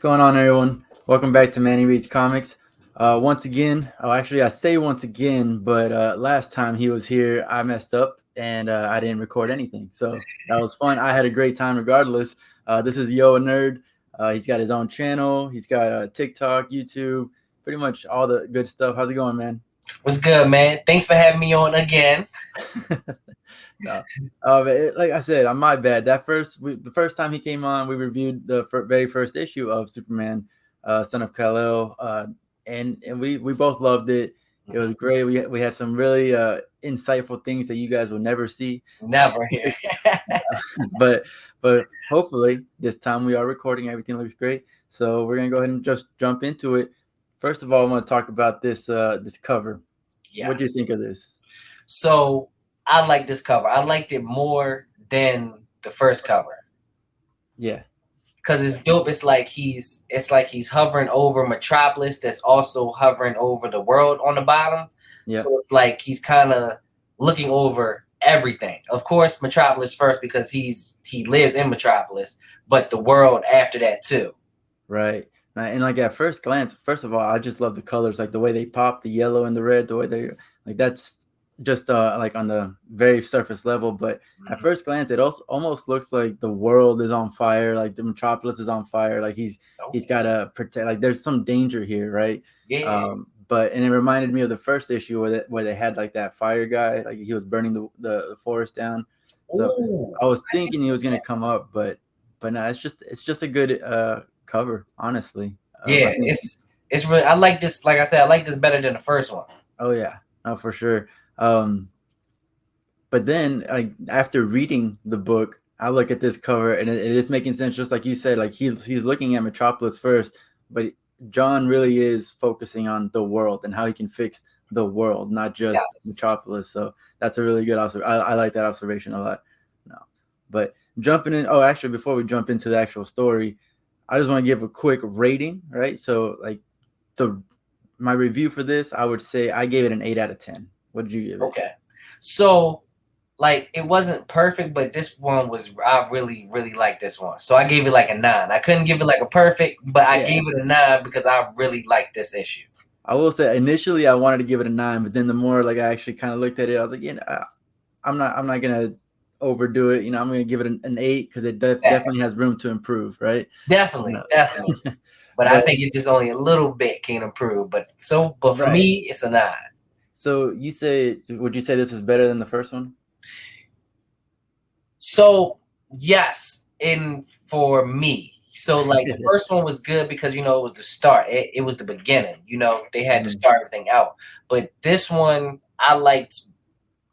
going on, everyone? Welcome back to Manny Reads Comics. Once again, actually, I say once again, but last time he was here, I messed up and I didn't record anything. So that was fun. I had a great time regardless. This is Yo a Nerd. He's got his own channel. He's got TikTok, YouTube, pretty much all the good stuff. How's it going, man? What's good, man? Thanks for having me on again. No, like I said, on my bad. The first time he came on, we reviewed the very first issue of Superman, Son of Kal-el, and we both loved it. It was great. We had some really insightful things that you guys will never see. Never here. but but hopefully this time we are recording. Everything looks great, so we're gonna go ahead and just jump into it. First of all, I want to talk about this cover. Yes. What do you think of this? So I like this cover. I liked it more than the first cover. Yeah. Because it's dope. It's like he's hovering over Metropolis that's also hovering over the world on the bottom. Yeah. So it's like he's kind of looking over everything. Of course, Metropolis first because he lives in Metropolis, but the world after that too. Right. And like at first glance, first of all, I just love the colors, like the way they pop, the yellow and the red, the way they like that's just like on the very surface level. But at first glance, it also almost looks like the world is on fire, like the Metropolis is on fire, like he's got to protect, like there's some danger here, right? Yeah. And it reminded me of the first issue where they had like that fire guy, like he was burning the forest down. So Ooh. I was thinking he was gonna come up, but no, it's just a good cover, honestly. Yeah, it's really, I like this. Like I said, I like this better than the first one. Oh yeah, no, for sure. But then after reading the book, I look at this cover and it is making sense, just like you said. Like he's looking at Metropolis first, but John really is focusing on the world and how he can fix the world, not just Metropolis. So that's a really good observation. I like that observation a lot. No, but jumping in. Oh, actually, before we jump into the actual story, I just want to give a quick rating, right? So like my review for this, I would say I gave it an 8 out of 10. What did you give it? Okay. So like it wasn't perfect, but this one was, I really, really liked this one. So I gave it like a 9. I couldn't give it like a perfect, but I gave it a 9 because I really liked this issue. I will say initially I wanted to give it a 9, but then the more like I actually kind of looked at it, I was like, I'm not gonna overdo it. I'm gonna give it an 8 because it definitely has room to improve, right? Definitely. But I think it just only a little bit can improve. But for me, it's a 9. So would you say this is better than the first one? So yes, for me. So like the first one was good because it was the start. It was the beginning. They had to start everything out. But this one, I liked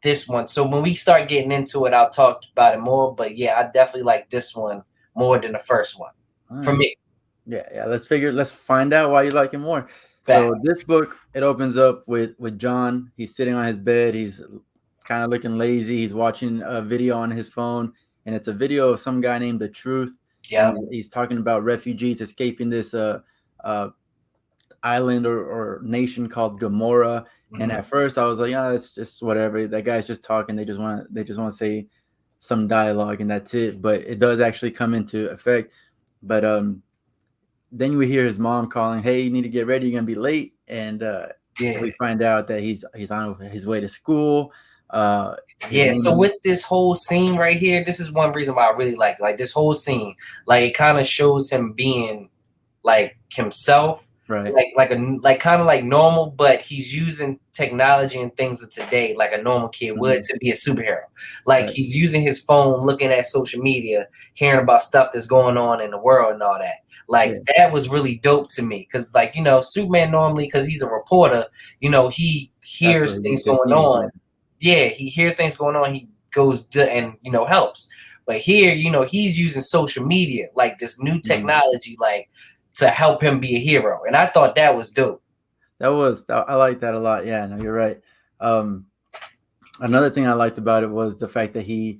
this one. So when we start getting into it, I'll talk about it more. But yeah, I definitely like this one more than the first one. For me. Yeah. Let's find out why you like it more. So this book, it opens up with John. He's sitting on his bed. He's kind of looking lazy. He's watching a video on his phone, and it's a video of some guy named The Truth. Yeah. He's talking about refugees escaping this island or nation called Gomorrah. Mm-hmm. And at first I was like, it's just whatever. That guy's just talking. They just want to say some dialogue and that's it. But it does actually come into effect. But then we hear his mom calling, "Hey, you need to get ready. You're gonna be late." And we find out that he's on his way to school. So with this whole scene right here, this is one reason why I really like this whole scene. Like it kind of shows him being like himself, right? Like kind of like normal, but he's using technology and things of today like a normal kid would to be a superhero. Like he's using his phone, looking at social media, hearing about stuff that's going on in the world and all that. Like that was really dope to me because like Superman normally, because he's a reporter, he hears things going on. Yeah, he hears things going on. He goes and helps. But here, he's using social media, like this new technology, like to help him be a hero. And I thought that was dope. I like that a lot. Yeah, no, you're right. Another thing I liked about it was the fact that he's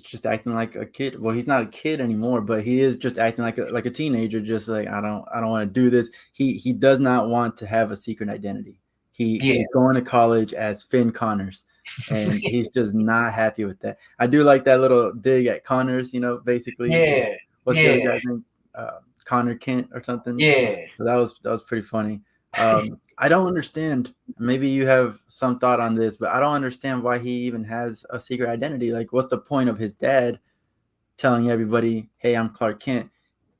just acting like a kid. Well, he's not a kid anymore, but he is just acting like a teenager. Just like I don't want to do this. He does not want to have a secret identity. He's going to college as Finn Connors, and he's just not happy with that. I do like that little dig at Connors, basically. Yeah. What's the other guy's name? Connor Kent or something. Yeah. So that was pretty funny. I don't understand. Maybe you have some thought on this, but I don't understand why he even has a secret identity. Like, what's the point of his dad telling everybody, "Hey, I'm Clark Kent,"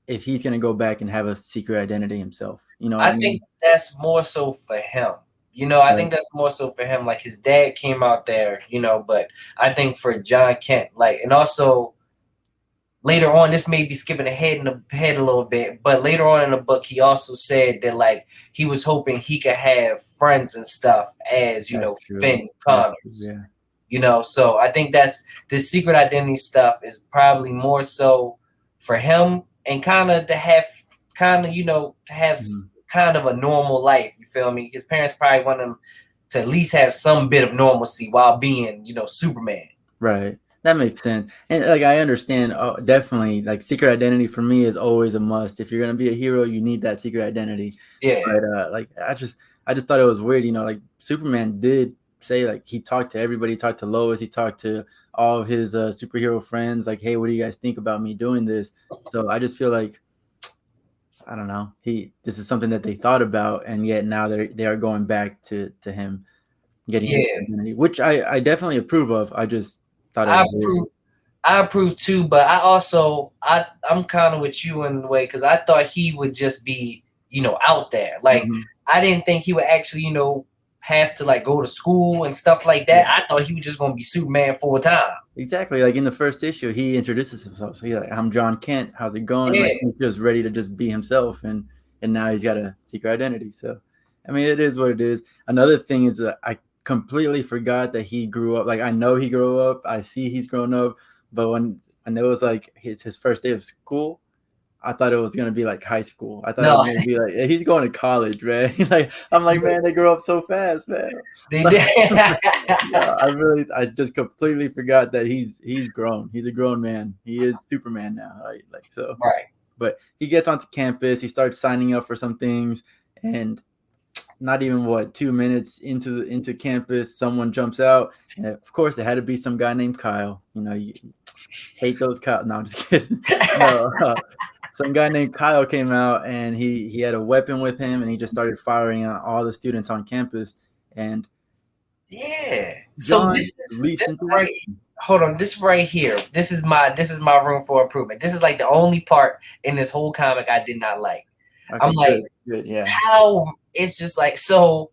if he's gonna go back and have a secret identity himself? You know what I I mean? think that's more so for him. You know, I Right. think that's more so for him. Like his dad came out there, you know, but I think for John Kent, like, and also later on, this may be skipping ahead in the head a little bit, but later on in the book, he also said that like he was hoping he could have friends and stuff as you That's know true. Finn That's true. Connors. Yeah. You know, so I think that's the secret identity stuff is probably more so for him and kind of to have kind of you know to have Mhm. kind of a normal life. You feel me? His parents probably want him to at least have some bit of normalcy while being you know Superman. Right. That makes sense. And like I understand definitely like secret identity for me is always a must. If you're going to be a hero, you need that secret identity. Yeah, But like I just thought it was weird, you know, like Superman did say like he talked to everybody, he talked to Lois, he talked to all of his superhero friends like, "Hey, what do you guys think about me doing this?" So I just feel like I don't know. This is something that they thought about and yet now they are going back to him getting his yeah. identity, which I definitely approve of. I just thought it I was weird. approve. I approve too, but I also I'm kind of with you in the way because I thought he would just be you know out there. Like Mhm. I didn't think he would actually you know have to like go to school and stuff like Yeah, that. I thought he was just gonna be Superman full time. exactly. Like in the first issue, he introduces himself. So he's like, "I'm John Kent. How's it going?" Yeah, Like he's just ready to just be himself, and now he's got a secret identity. So, I mean, it is what it is. Another thing is that I completely forgot that he grew up. Like I know he grew up. I see he's grown up, but when it was like his first day of school, I thought it was gonna be like high school. I thought it no, was gonna be like he's going to college, man. Like I'm like, man, they grow up so fast, man. they Like, did. no, I just completely forgot that he's grown. He's a grown man. He is Superman now, right? Like so. Right. But he gets onto campus. He starts signing up for some things, and not even what 2 minutes into campus, someone jumps out, and of course it had to be some guy named Kyle. You know, you hate those Kyle. No, I'm just kidding. No, some guy named Kyle came out, and he had a weapon with him, and he just started firing on all the students on campus. And Yeah. So John leaps this into right. action. Hold on, this right here. This is my room for improvement. This is like the only part in this whole comic I did not like. I'm Okay, like, good, yeah. how it's just like so.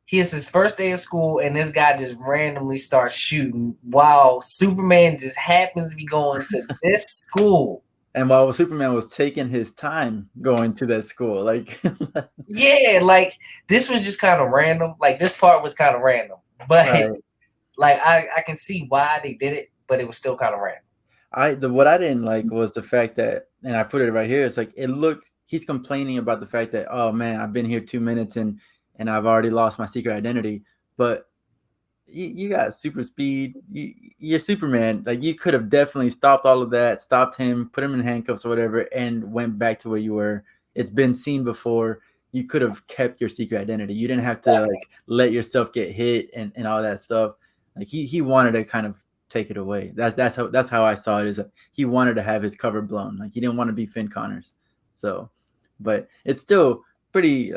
Here's his first day of school, and this guy just randomly starts shooting while Superman just happens to be going to this school. And while Superman was taking his time going to that school, like, Yeah, like this was just kind of random. Like this part was kind of random, but right. like I can see why they did it, but it was still kind of random. What I didn't like was the fact that, and I put it right here. It's like it looked. He's complaining about the fact that, oh man, I've been here 2 minutes and I've already lost my secret identity. But you got super speed. You're Superman. Like you could have definitely stopped all of that, stopped him, put him in handcuffs or whatever, and went back to where you were. It's been seen before. You could have kept your secret identity. You didn't have to like let yourself get hit and all that stuff. Like he wanted to kind of take it away. That's how I saw it. Is that he wanted to have his cover blown. Like he didn't want to be Finn Connors. So, but it's still pretty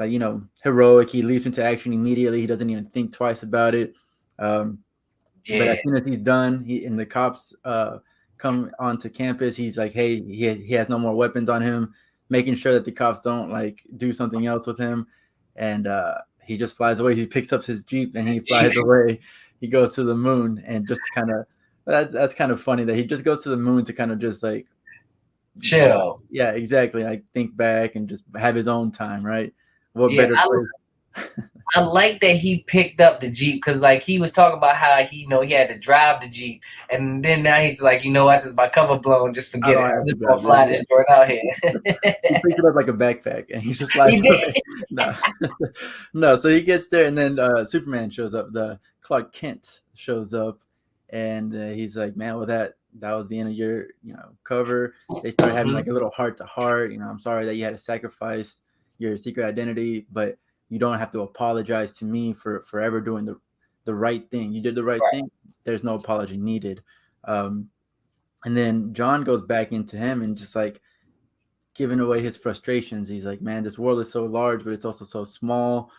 heroic. He leaps into action immediately. He doesn't even think twice about it. um, but as Yeah, soon as he's done, and the cops come onto campus, he's like, "Hey, he has no more weapons on him," making sure that the cops don't like do something else with him, and he just flies away. He picks up his jeep and he flies away. He goes to the moon, and just to kind of that's kind of funny that he just goes to the moon to kind of just like, chill. yeah, exactly, like think back and just have his own time, right? What Yeah, better place? I like that he picked up the Jeep because like he was talking about how he he had to drive the Jeep, and then now he's like, you know what, since my cover blown, just I forget it. don't I'm have to just gonna drive this. fly Yeah. this joint out here. He picks it up like a backpack and he just flies He did. away. No, no. So he gets there, and then Superman shows up. The Clark Kent shows up, and he's like, "Man, well, that was the end of your cover." They start having Mhm. like a little heart to heart. I'm sorry that you had to sacrifice your secret identity, but you don't have to apologize to me for forever doing the right thing. You did the right Right. thing. There's no apology needed. And then John goes back into him and just like giving away his frustrations. He's like, man, this world is so large, but it's also so small.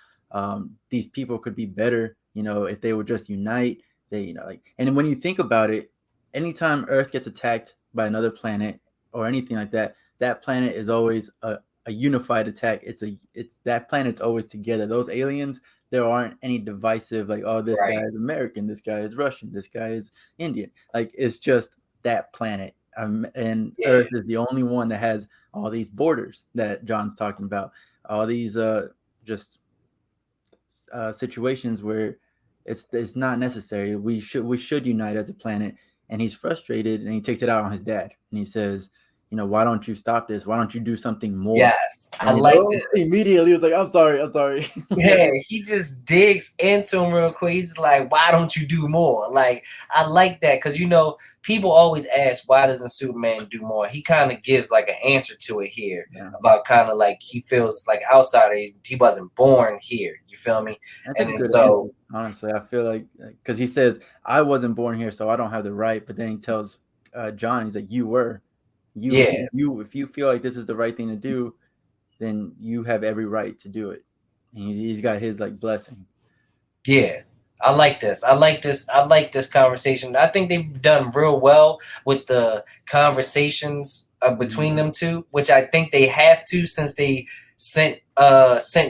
These people could be better, if they would just unite. They, like, and when you think about it, anytime Earth gets attacked by another planet or anything like that, that planet is always a unified attack. It's that planet's always together. Those aliens, there aren't any divisive, like, oh, this guy Right. is American, this guy is Russian, this guy is Indian. Like, it's just that planet. And Yeah. Earth is the only one that has all these borders that John's talking about, all these just situations where it's not necessary. We should unite as a planet. And he's frustrated, and he takes it out on his dad, and he says, why don't you stop this? Why don't you do something more? Yes. I And like this. immediately he was like, I'm sorry. Yeah, he just digs into him real quick. He's like, why don't you do more? Like, I like that because, people always ask, why doesn't Superman do more? He kind of gives like an answer to it here Yeah. about kind of like he feels like outsider. He wasn't born here. You feel me? That's And a then good so, answer, honestly. I feel like, because he says, I wasn't born here, so I don't have the right. But then he tells John, he's like, you were. yeah, If you feel like this is the right thing to do, then you have every right to do it. And he's got his like blessing. yeah. I like this. I like this. I like this conversation. I think they've done real well with the conversations between them two, which I think they have to since they sent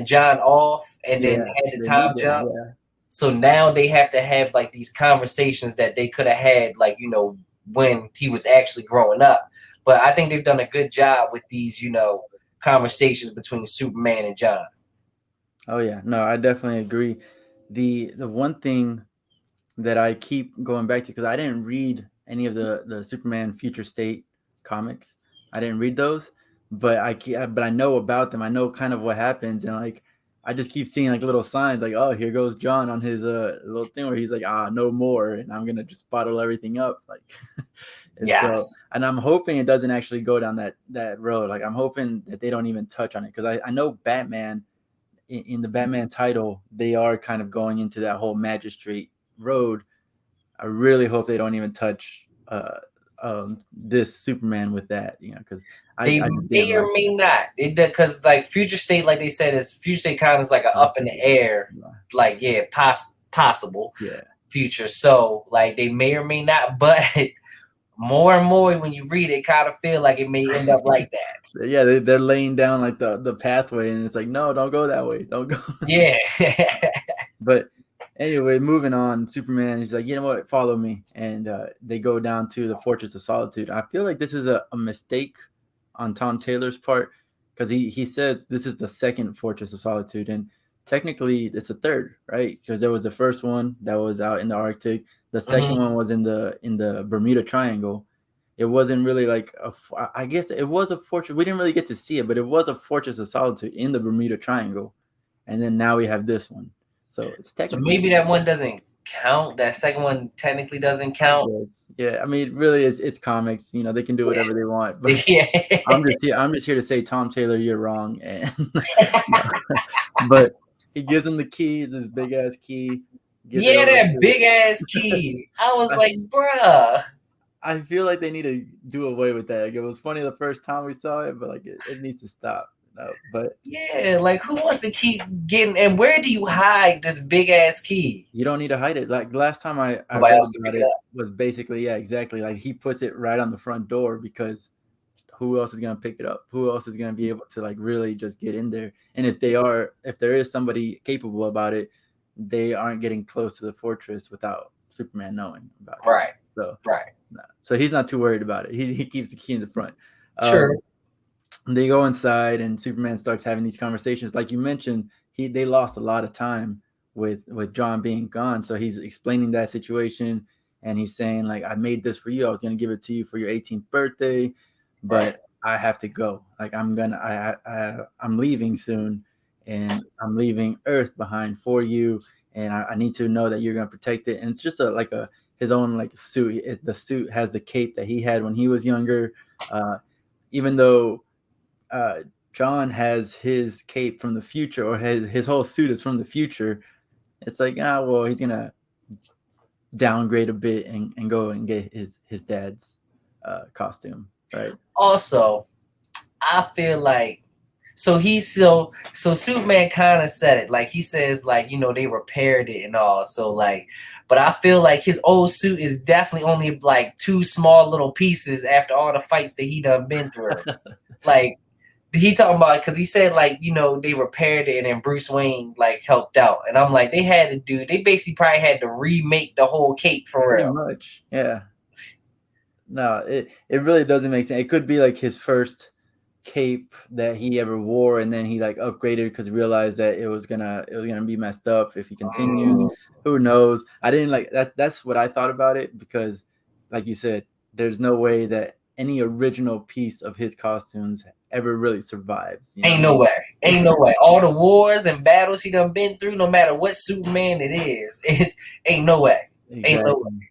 John off and then Yeah, had the they time need that. jump. Yeah. So now they have to have like these conversations that they could have had, like, when he was actually growing up. But I think they've done a good job with these, conversations between Superman and John. Oh yeah, no, I definitely agree. The one thing that I keep going back to, because I didn't read any of the Superman Future State comics. I didn't read those, but I know about them. I know kind of what happens, and like I just keep seeing like little signs, like, oh, here goes John on his little thing where he's like, no more, and I'm gonna just bottle everything up, like. And so, Yes. and I'm hoping it doesn't actually go down that road. Like, I'm hoping that they don't even touch on it, because I know Batman, in the Batman title, they are kind of going into that whole magistrate road. I really hope they don't even touch this Superman with that, because They I just didn't may or like may not. Because like Future State, like they said, is Future State kind of is like a up in the possible. air, like possible Yeah, future. So like they may or may not, but more and more when you read it, kind of feel like it may end up like that. yeah, they're laying down like the pathway, and it's like, no, don't go that way, don't go. Yeah. But anyway, moving on, Superman, he's like, you know what, follow me. And they go down to the Fortress of Solitude. I feel like this is a mistake on Tom Taylor's part, because he says this is the second Fortress of Solitude. And technically, it's a third, right? Because there was the first one that was out in the Arctic. The second Mhm. one was in the Bermuda Triangle. It wasn't really like I guess it was a fortress. We didn't really get to see it, but it was a Fortress of Solitude in the Bermuda Triangle. And then now we have this one. So it's So technically, maybe that one doesn't count. That second one technically doesn't I count. guess, yeah. I mean, really, it's comics. They can do whatever they want. But Yeah. I'm just here to say, Tom Taylor, you're wrong. And no. But he gives him the keys, this big ass key. Gives it Yeah, over that to. big ass key. I was I, like, bruh. I feel like they need to do away with that. Like, it was funny the first time we saw it, but like it needs to stop. No, but Yeah, like who wants to keep getting, and where do you hide this big ass key? you don't need to hide it. Like, the last time I Nobody read else to about pick it it up. was basically, yeah, exactly. Like, he puts it right on the front door, because who else is going to pick it up? Who else is going to be able to like really just get in there? And if there is somebody capable about it, they aren't getting close to the fortress without Superman knowing about it. Right, So, right. so he's not too worried about it. He keeps the key in the front. True. They go inside, and Superman starts having these conversations. Like you mentioned, they lost a lot of time with John being gone. So he's explaining that situation, and he's saying, like, I made this for you. I was going to give it to you for your 18th birthday, Right. but I have to go. Like, I'm leaving soon, and I'm leaving Earth behind for you, and I need to know that you're going to protect it. And it's just his own like suit. The suit has the cape that he had when he was younger. Even though John has his cape from the future, or his whole suit is from the future, it's like, well, he's gonna downgrade a bit and go and get his dad's costume, right? Also, I feel like so Superman kind of said it. Like he says, like, you know, they repaired it and all. So like, but I feel like his old suit is definitely only like two small little pieces after all the fights that he done been through. Like he talking about, because he said, like, you know, they repaired it and then Bruce Wayne like helped out. And I'm like, they basically probably had to remake the whole cape for Pretty real. much, yeah. No, it really doesn't make sense. It could be like his first cape that he ever wore, and then he like upgraded because he realized that it was gonna be messed up if he continues. Who knows? I didn't like that. That's what I thought about it because, like you said, there's no way that any original piece of his costumes ever really survives. You Ain't know? no way. Ain't no way. All the wars and battles he done been through, no matter what Superman it is, it ain't no way. Ain't no way. Exactly.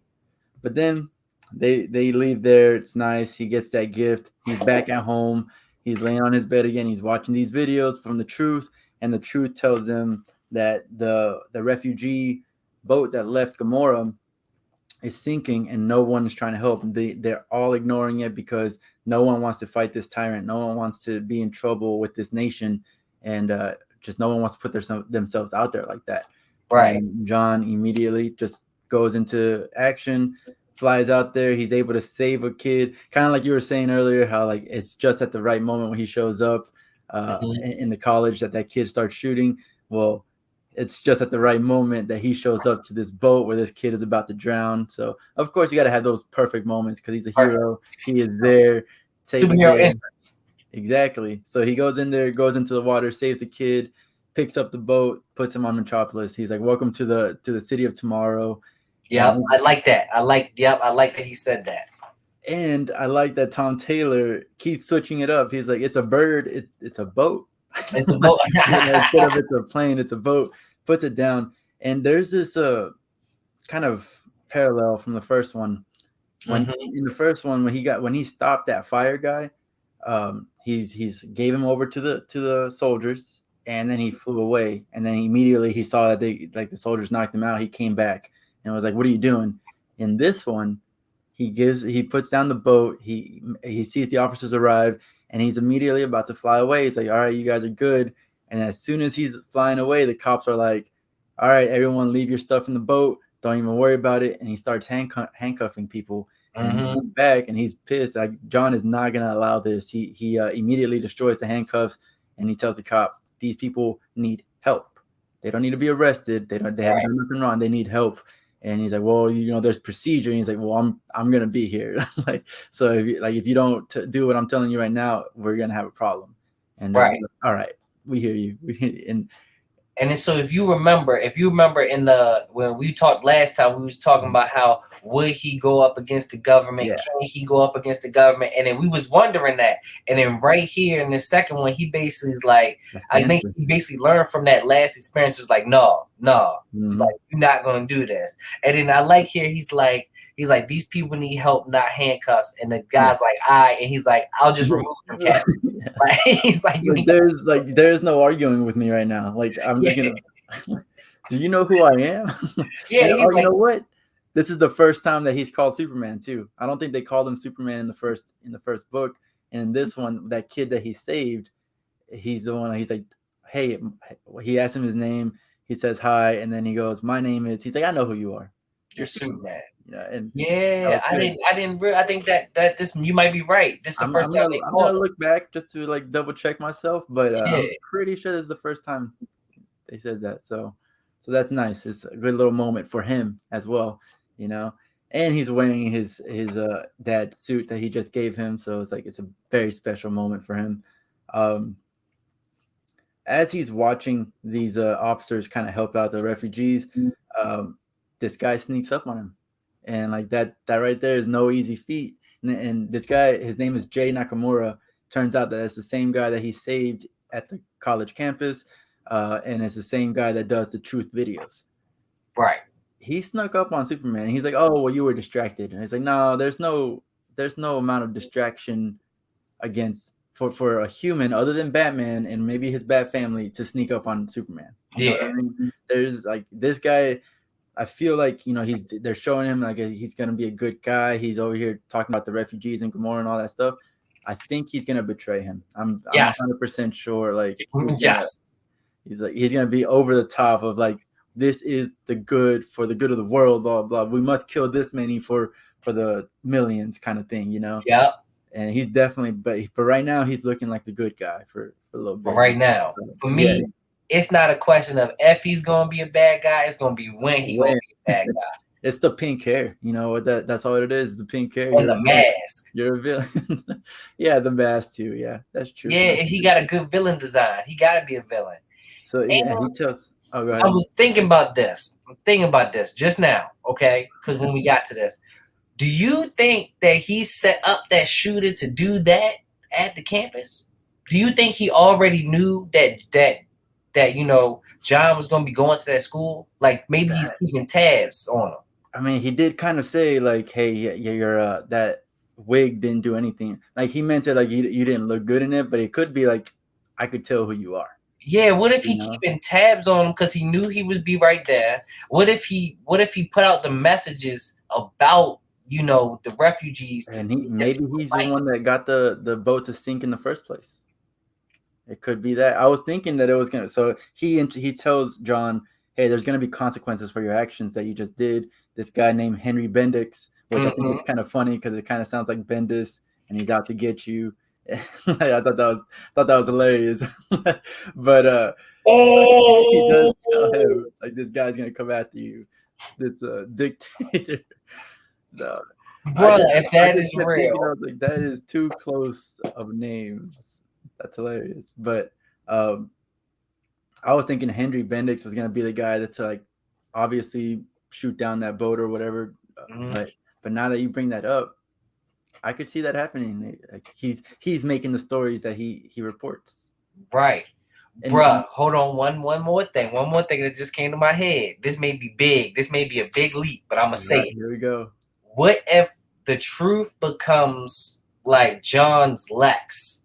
But then they leave there. It's nice. He gets that gift. He's back at home. He's laying on his bed again. He's watching these videos from the Truth, and the Truth tells him that the refugee boat that left Gamora is sinking, and no one is trying to help. They're all ignoring it because no one wants to fight this tyrant. No one wants to be in trouble with this nation, and just no one wants to put themselves out there like that. Right. And John immediately just goes into action, flies out there. He's able to save a kid, kind of like you were saying earlier, how like it's just at the right moment when he shows up in the college that kid starts shooting. Well, it's just at the right moment that he shows up to this boat where this kid is about to drown. So of course you got to have those perfect moments because he's a Perfect. hero. He is there, save the Superhero kid. entrance. Exactly. So he goes in there, goes into the water, saves the kid, picks up the boat, puts him on Metropolis. He's like, "Welcome to the city of tomorrow." Yep. I like that. I like that he said that. And I like that Tom Taylor keeps switching it up. He's like, "It's a bird. It's a boat." It's a boat. Instead of it's a plane, it's a boat. Puts it down, and there's this kind of parallel from the first one. When in the first one, when he stopped that fire guy, he's gave him over to the soldiers, and then he flew away. And then immediately he saw that the soldiers knocked him out. He came back and was like, "What are you doing?" In this one, he puts down the boat. He sees the officers arrive, and he's immediately about to fly away. He's like, "All right, you guys are good." And as soon as he's flying away, the cops are like, "All right, everyone, leave your stuff in the boat. Don't even worry about it." And he starts handcuffing people. And he comes back, and he's pissed. Like John is not going to allow this. He immediately destroys the handcuffs, and he tells the cop, "These people need help. They don't need to be arrested. They haven't done nothing wrong. They need help." And he's like, "Well, there's procedure." And he's like, "Well, I'm gonna be here." Like, so if you don't do what I'm telling you right now, we're gonna have a problem. And they're like, "All right, we hear you." And then, so if you remember in the when we talked last time, we was talking about how would he go up against the government? Yeah. Can he go up against the government? And then we was wondering that. And then right here in the second one, he basically is like, I think he basically learned from that last experience. Was like, no, it's like, you're not gonna do this. And then I like here, he's like, these people need help, not handcuffs. And the guy's like, and he's like, I'll just remove them, Captain. Like, he's like, there's no arguing with me right now. Like, I'm just gonna. Do you know who I am? Yeah, he's you know what? This is the first time that he's called Superman too. I don't think they called him Superman in the first book, and in this one, that kid that he saved, he's the one. He's like, "Hey," he asks him his name. He says hi, and then he goes, "My name is." He's like, "I know who you are. You're Superman." And I think that this, you might be right. This is the first time I'm gonna look back just to like double check myself, but I'm pretty sure this is the first time they said that. So that's nice. It's a good little moment for him as well, And he's wearing his dad's suit that he just gave him, so it's a very special moment for him. As he's watching these officers kind of help out the refugees, this guy sneaks up on him, and like that right there is no easy feat. And this guy, his name is Jay Nakamura. Turns out that it's the same guy that he saved at the college campus, and it's the same guy that does the Truth videos. Right. He snuck up on Superman. He's like, "Oh, well, you were distracted." And he's like, "No, there's no amount of distraction against for a human other than Batman and maybe his Bat family to sneak up on Superman." You know what I mean? There's like this guy. I feel like they're showing him like he's gonna be a good guy. He's over here talking about the refugees and Gamora and all that stuff. I think he's gonna betray him. I'm Yes. 100% sure. Like Yes. he's gonna be over the top of like, this is the good for the good of the world, blah blah. We must kill this many for the millions, kind of thing, you know. Yep. And he's definitely, but for right now, he's looking like the good guy for a little But bit. right now, for me, it's not a question of if he's gonna be a bad guy. It's gonna be when he's gonna be a bad guy. It's the pink hair, you know. That's all it is. The pink hair and the mask. You're a villain. Yeah, the mask too. Yeah, that's true. Yeah, he got a good villain design. He got to be a villain. So yeah, he tells. Oh, go ahead. I was thinking about this. I'm thinking about this just now. Okay, because when we got to this, do you think that he set up that shooter to do that at the campus? Do you think he already knew that you know John was going to be going to that school? Like maybe he's keeping tabs on him. I mean, he did kind of say like, "Hey, you're that wig didn't do anything." Like he meant it like you didn't look good in it, but it could be like, I could tell who you are. Yeah, what if he keeping tabs on him because he knew he would be right there? What if he put out the messages about the refugees? And maybe he's the one that got the boat to sink in the first place. It could be that. I was thinking that it was gonna. So he tells John, "Hey, there's gonna be consequences for your actions that you just did." This guy named Henry Bendix, which I think is kind of funny because it kind of sounds like Bendis, and he's out to get you. I thought that was hilarious. But he does tell him like, this guy's gonna come after you. This dictator. No. Bro, if that is real, I was like, that is too close of names. That's hilarious. But I was thinking Henry Bendix was gonna be the guy that's like obviously shoot down that boat or whatever. But now that you bring that up, I could see that happening. Like he's making the stories that he reports. Right. Bruh, hold on. One more thing that just came to my head. This may be big. This may be a big leap, but I'm gonna say it. Here we go. What if the truth becomes like John's Lex?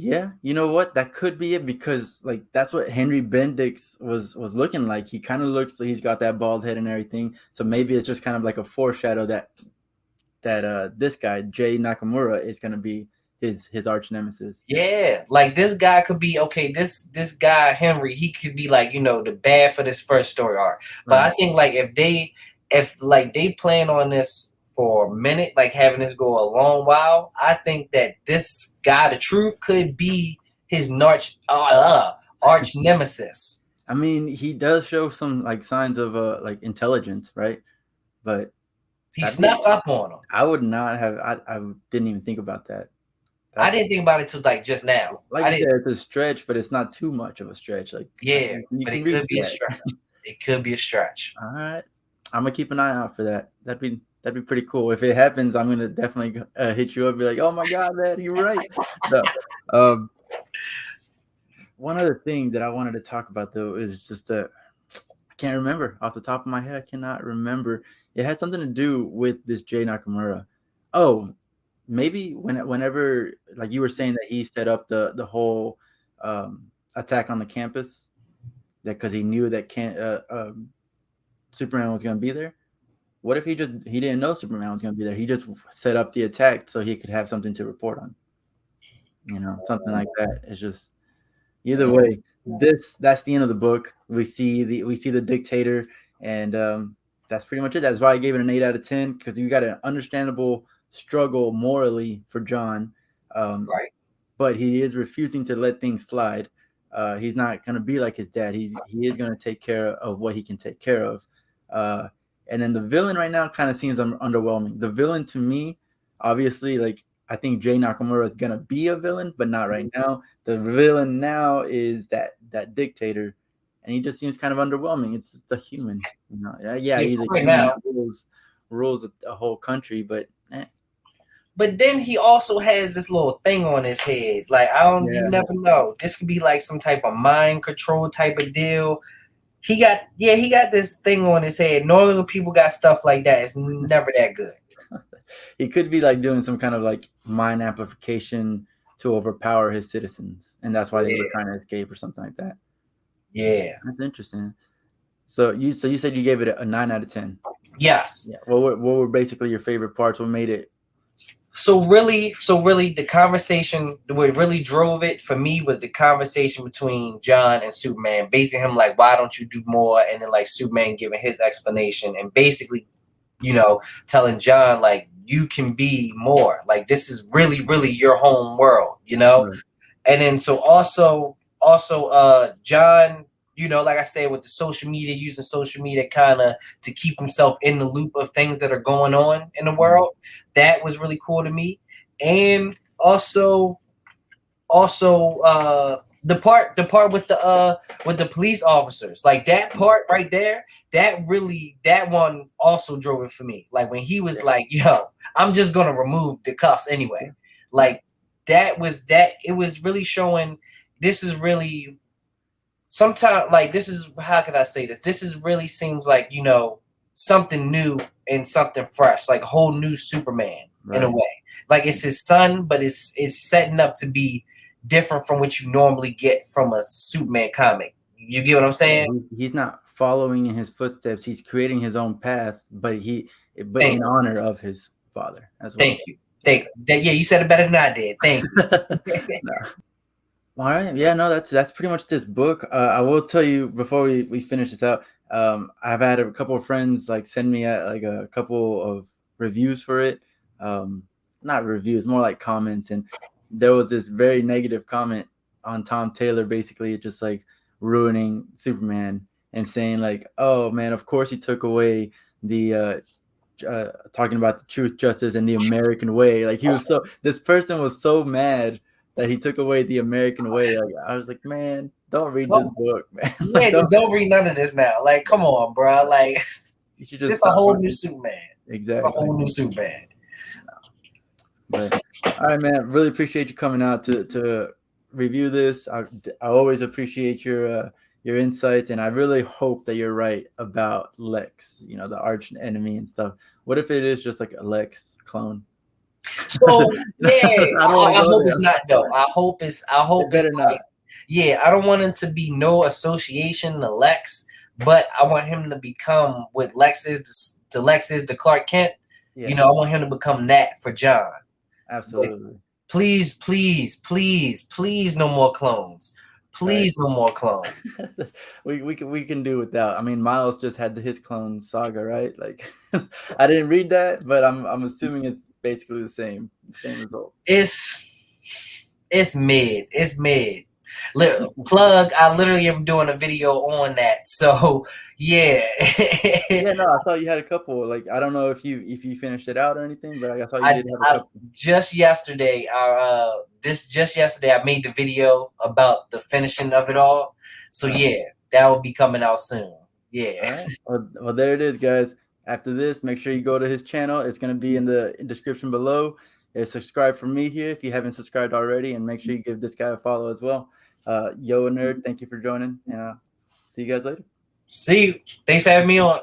Yeah, you know what? That could be it because like that's what Henry Bendix was looking like. He kind of looks like he's got that bald head and everything. So maybe it's just kind of like a foreshadow that this guy Jay Nakamura is going to be his arch nemesis. Yeah, like this guy could be okay. This guy Henry, he could be like the bad for this first story arc. But I think like if they plan on this for a minute, like having this go a long while, I think that this guy, the truth, could be his arch nemesis. I mean, he does show some like signs of like intelligence, right? But he snuck up on him. I would not have. I didn't even think about that. I didn't think about it till like just now. Like you said, it's a stretch, but it's not too much of a stretch. Like yeah, but it could be a stretch. It could be a stretch. All right, I'm gonna keep an eye out for that. That'd be pretty cool. If it happens, I'm gonna definitely hit you up. And be like, oh my god, man, you're right. No. One other thing that I wanted to talk about though is just I can't remember off the top of my head. I cannot remember. It had something to do with this Jay Nakamura. Oh, maybe whenever like you were saying that he set up the whole attack on the campus, that because he knew that Superman was going to be there. What if he didn't know Superman was going to be there? He just set up the attack so he could have something to report on. Something like that. It's just either way. That's the end of the book. We see the dictator, and that's pretty much it. That's why I gave it an 8 out of 10 because you got an understandable struggle morally for John, right? But he is refusing to let things slide. He's not going to be like his dad. He is going to take care of what he can take care of. And then the villain right now kind of seems underwhelming. The villain to me, obviously, like I think Jay Nakamura is going to be a villain, but not right now. The villain now is that dictator, and he just seems kind of underwhelming. It's just a human, Yeah, he's a human now. Rules a whole country, but. But then he also has this little thing on his head. Like you never know. This could be like some type of mind control type of deal. He got this thing on his head. Normally when people got stuff like that, it's never that good. He could be like doing some kind of like mind amplification to overpower his citizens, and that's why they were trying to escape or something like that. Yeah, that's interesting. So you said you gave it a 9 out of 10. Yes. Yeah. What were basically your favorite parts? What made it So really, the conversation, what really drove it for me was the conversation between John and Superman, basing him like, why don't you do more? And then like Superman giving his explanation and basically, telling John like, you can be more. Like this is really, really your home world, Right. And then so John, like I said, with the social media, using social media kind of to keep himself in the loop of things that are going on in the world. That was really cool to me. And also the part with the police officers, like that part right there, that one also drove it for me. Like when he was like, yo, I'm just gonna remove the cuffs anyway. Like that was that it was really showing this is really sometimes like this is how can I say this? This is really seems like, something new and something fresh, like a whole new Superman in a way. Like it's his son, but it's setting up to be different from what you normally get from a Superman comic. You get what I'm saying? He's not following in his footsteps. He's creating his own path, but in honor of his father as well. Thank you. Yeah, you said it better than I did. Thank you. No. All right. Yeah, no, that's pretty much this book. I will tell you before we finish this out, I've had a couple of friends like send me like a couple of reviews for it. Not reviews, more like comments. And there was this very negative comment on Tom Taylor, basically just like ruining Superman and saying like, oh man, of course he took away the talking about the truth, justice, and the American way. Like this person was so mad that he took away the American way. Like I was like, man, don't read this book, man. Yeah, just don't read none of this now. Like, come on, bro. Like, you should just this a whole new Superman. Exactly, a whole new Superman. But all right, man. Really appreciate you coming out to review this. I always appreciate your insights, and I really hope that you're right about Lex. The arch enemy and stuff. What if it is just like a Lex clone? So yeah, I hope it's not though. I hope it's not. Yeah, I don't want him to be no association to Lex, but I want him to become what Lex is to Lex is the Clark Kent. Yeah. I want him to become that for John. Absolutely. Like, please, no more clones. Please, no more clones. we can do without. I mean, Miles just had his clone saga, right? Like, I didn't read that, but I'm assuming it's basically the same result. It's mid. It's mid. Plug. I literally am doing a video on that. So yeah. Yeah, no, I thought you had a couple. Like, I don't know if you finished it out or anything, but I thought you did have a couple. Just yesterday, I made the video about the finishing of it all. So yeah, that will be coming out soon. Yeah. Right. Well, there it is, guys. After this, make sure you go to his channel. It's going to be in the description below. Subscribe for me here if you haven't subscribed already, and make sure you give this guy a follow as well. Yo, Nerd, thank you for joining, and see you guys later. See you. Thanks for having me on.